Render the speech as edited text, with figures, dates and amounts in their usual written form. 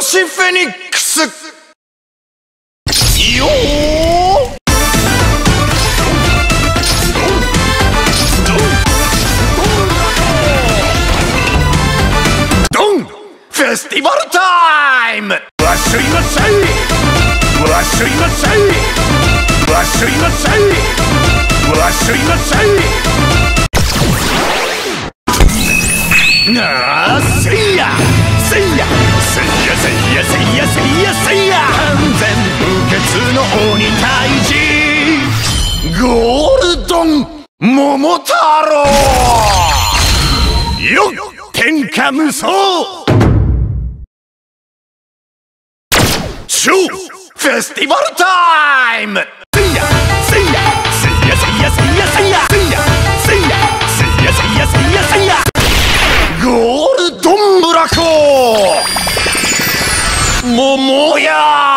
星フェニックスよードンフェスティバルタイムわっしょいまっしゃいわっしょいまっしゃいわっしょいまっしゃいわっしょいまっしゃいなあせいやせいやせいやせいやせいやせいやせいや完全無欠の鬼退治ゴールドン桃太郎よっ天下無双シューフェスティバルタイムせいやせいやせいやせいやせいやせいやせいやせいやせいやせいやせいやせいやゴールドンブラコ桃や